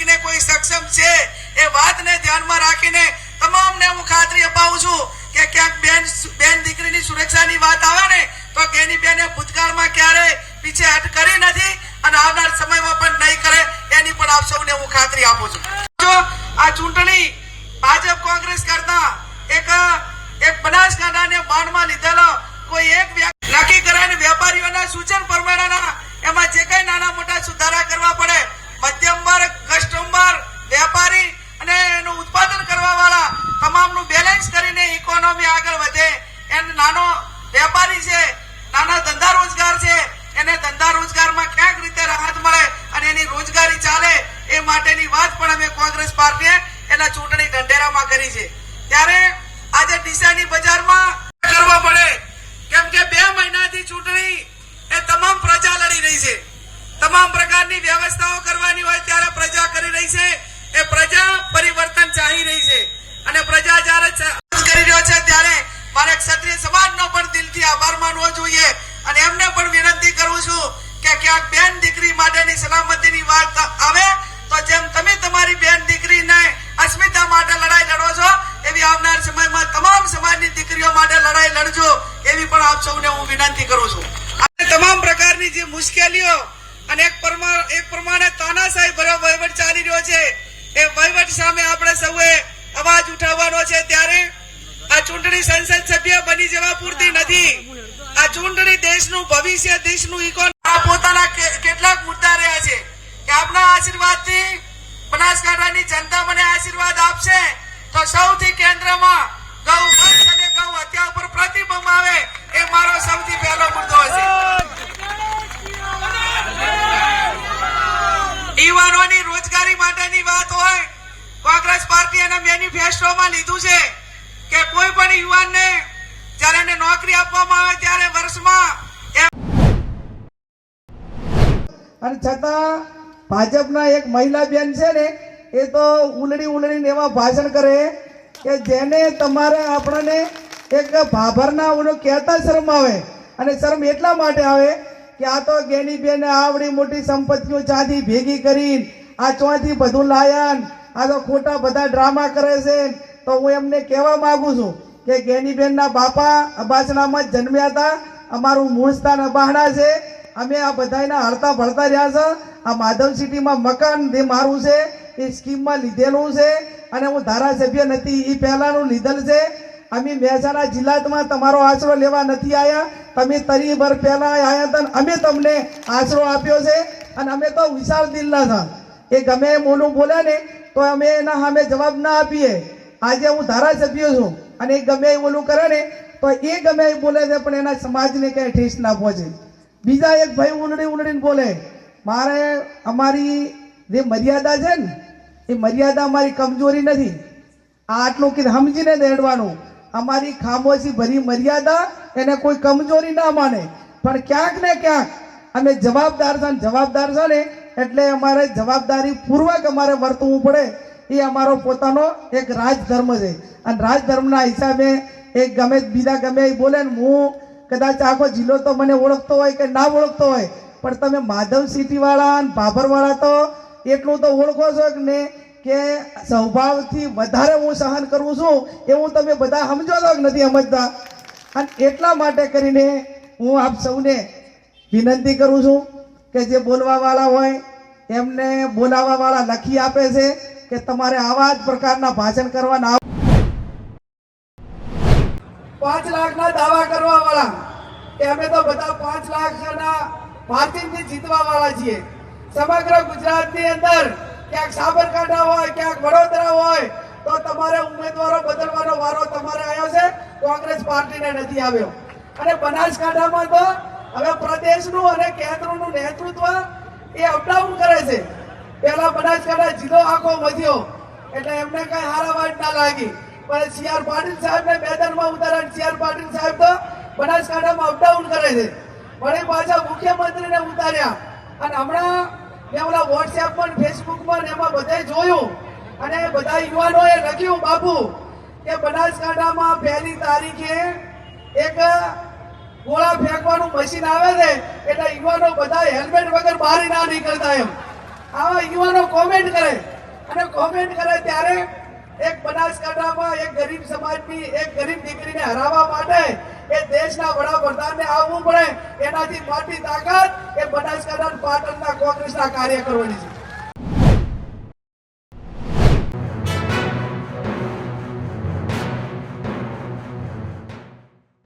ને કોઈ સક્ષમ છે એ વાતને ધ્યાનમાં રાખીને તમામને હું ખાતરી અપાવું છું કે ક્યાંક બેન દીકરીની સુરક્ષાની વાત આવે ને તો ગેની બેને ભૂતકાળમાં ક્યારેય પીછેહટ કરી નથી અને આવનાર સમયમાં પણ નહીં કરે એની પણ આપ સૌને હું ખાતરી આપું છું। આ ચૂંટણી ભાજપ કોંગ્રેસ કરતા એક બનાસકાંઠાને બાણમાં લીધેલો કોઈ એક નક્કી કરેલ વેપારીઓના સૂચન પ્રમાણેના એમાં જે કઈ નાના મોટા સુધારા કરવા પડે મધ્યમ વર્ગ કસ્ટમર વેપારી અને એનું ઉત્પાદન કરવા વાળા તમામનું બેલેન્સ કરીને ઇકોનોમી આગળ વધે એને નાનો વેપારી છે નાના ધંધા રોજગાર છે એને ધંધા રોજગારમાં ક્યાંક રીતે રાહત મળે અને એની રોજગારી ચાલે એ માટેની વાત પણ અમે કોંગ્રેસ પાર્ટીએ એના ચૂંટણી ઢંઢેરામાં કરી છે। ત્યારે આજે ડીસાની બજારમાં કરવા પડે કેમ કે 2 મહિનાથી ચૂંટણી એ તમામ પ્રજા લડી રહી છે તમામ પ્રકારની વ્યવસ્થાઓ કરવાની હોય ત્યારે પ્રજા કરી રહી છે એ પ્રજા પરિવર્તન ચાહી રહી છે અને પ્રજા જ્યારે કરી રહ્યો છે ત્યારે મારે ક્ષત્રિય સમાજનો પણ દિલથી આભાર માનવો જોઈએ અને એમને પણ વિનંતી કરું છું કે ક્યાંક બેન દીકરી માટેની સલામતીની વાત આવે તો જેમ તમે તમારી બેન દીકરીને અસ્મિતા માટે લડાઈ લડો છો એવી આવનાર સમયમાં તમામ સમાજની દીકરીઓ માટે લડાઈ લડજો એવી પણ આપ સૌને હું વિનંતી કરું છું। તમામ પ્રકારની જે મુશ્કેલીઓ અને એક પ્રમાણે તાનાશાહી ભર્યો વહીવટ ચાલી રહ્યો છે એ વહીવટ સામે આપણે સૌએ અવાજ ઉઠાવવાનો છે। ત્યારે આ ચૂંટણી સંસદ સભ્ય બની જવા પૂરતી નથી આ ચૂંટણી દેશનું ભવિષ્ય દેશનું ઇકોનોમી પોતાના કેટલાક મુદ્દા રહ્યા છે કે આપના આશીર્વાદથી બનાસકાંઠાની જનતા મને આશીર્વાદ આપશે તો સૌથી કેન્દ્રમાં ગૌ વંશ અને ગૌ હત્યા ઉપર પ્રતિબંધ આવે એ મારો સૌથી પહેલો મુદ્દો હશે। યુવાનોની રોજગારી માટેની વાત હોય કોંગ્રેસ પાર્ટી એના મેનિફેસ્ટોમાં લીધું છે કે કોઈ પણ યુવાનને જ્યારે એને નોકરી આપવામાં આવે ત્યારે વર્ષમાં અને છતાં ભાજપના એક મહિલા બેન છે ને એ તો ઉલડીને એવા ભાષણ કરે કે જેને તમારે આપણને એક ભાભરના ઓલો કહેતા શરમ આવે અને શરમ એટલા માટે આવે કે આ તો ગેની બેને આવડી મોટી સંપત્તિઓ ચાંદી ભેગી કરીને આ ચોથી બધું લાયા આ તો ખોટા બધા ડ્રામા કરે છે તો હું એમને કહેવા માંગુ છું કે ગેની બેનના બાપા અબાસણામાં જ જન્મ્યા હતા અમારું મૂળ સ્થાન અબાહણા છે અમે આ બધાના હળતા ભળતા રહ્યા છે આ માધવ સિટીમાં મકાન જે મારું છે એ સ્કીમમાં લીધેલું છે અને હું ધારાસભ્ય નથી એ પહેલાનું લીધેલ છે અમે મહેસાણા જિલ્લામાં તમારો આશરો લેવા નથી આવ્યા તમે તરીભર પહેલા આવ્યા હતા અમે તમને આશરો આપ્યો છે અને અમે તો વિશાળ દિલના હતા એ ગમે એમ ઓલું બોલે ને તો અમે એના સામે જવાબ ના આપીએ। આજે હું ધારાસભ્ય છું અને એ ગમે ઓલું કરે ને તો એ ગમે એ બોલે છે પણ એના સમાજને ક્યાંય ઠેસ ના પહોંચે। બીજા એક ભાઈ ઉલડીને બોલે મારે અમારી જે મર્યાદા છે ને એ મર્યાદા અમારી કમજોરી નથી આટલું કે સમજીને દેડવાનું અમારી ખામોશી ભરી મર્યાદા એને કોઈ કમજોરી ના માને પણ ક્યાંક ને ક્યાંક અમે જવાબદાર છે ને એટલે અમારે જવાબદારી પૂર્વક અમારે વર્તવું પડે એ અમારો પોતાનો એક રાજધર્મ છે અને રાજધર્મના હિસાબે એક બીજા ગમે એ બોલે ને હું કદાચ આખો જિલ્લો તો મને ઓળખતો હોય કે ના ઓળખતો હોય પણ તમે માધવ સિટી વાળા અને ભાભર વાળા તો એટલું તો ઓળખો છો ને કે સ્વભાવથી વધારે હું સહન કરું છું એવું તમે બધા સમજો છો કે નથી સમજતા અને એટલા માટે કરીને હું આપ સૌને વિનંતી કરું છું કે જે બોલવા વાળા હોય એમને બોલાવવા વાળા લખી આપે છે કે તમારે આવા જ પ્રકારના ભાષણ કરવાના 5 લાખના દાવા કરવા વાળા કે અમે તો બધા 5 લાખના ભારતીય જીતવા વાળા છીએ। સમગ્ર ગુજરાતની અંદર ક્યાંક સાબરકાંઠા હોય ક્યાંક વડોદરા હોય તો તમારે ઉમેદવારો બદલવાનો વારો તમારે આવ્યો છે કોંગ્રેસ પાર્ટીને નથી આવ્યો અને બનાસકાંઠામાં તો હવે પ્રદેશનું અને કેન્દ્રનું નેતૃત્વ એ અપડાઉન કરે છે। પહેલા બનાસકાંઠા જિલ્લો આખો વધ્યો એટલે એમને કઈ હારા વાત ના લાગી પણ CR પાટીલ સાહેબને મેદાનમાં ઉતાર્યા CR પાટીલ સાહેબ તો બનાસકાંઠામાં અપડાઉન કરે છે વળી પાછા મુખ્યમંત્રીને ઉતાર્યા અને હમણાં મેં ઓલા વોટ્સએપમાં ફેસબુકમાં એમાં બધાય જોયું અને બધા યુવાનોએ લખ્યું બાપુ કે બનાસકાંઠામાં 1લી તારીખે એક ગોળા ફેંકવાનું મશીન આવે છે એટલે યુવાનો બધા હેલ્મેટ વગર બહાર ના નીકળતા એમ આવા યુવાનો કોમેન્ટ કરે અને કોમેન્ટ કરે ત્યારે એક બનાસકાંઠામાં એક ગરીબ સમાજની એક ગરીબ દીકરીને હરાવવા માટે એ દેશના વડાપ્રધાનને આવવું પડે, એનાથી મોટી તાકાત એ બનાસકાંઠા પાટણના કોંગ્રેસના કાર્યકરોની છે.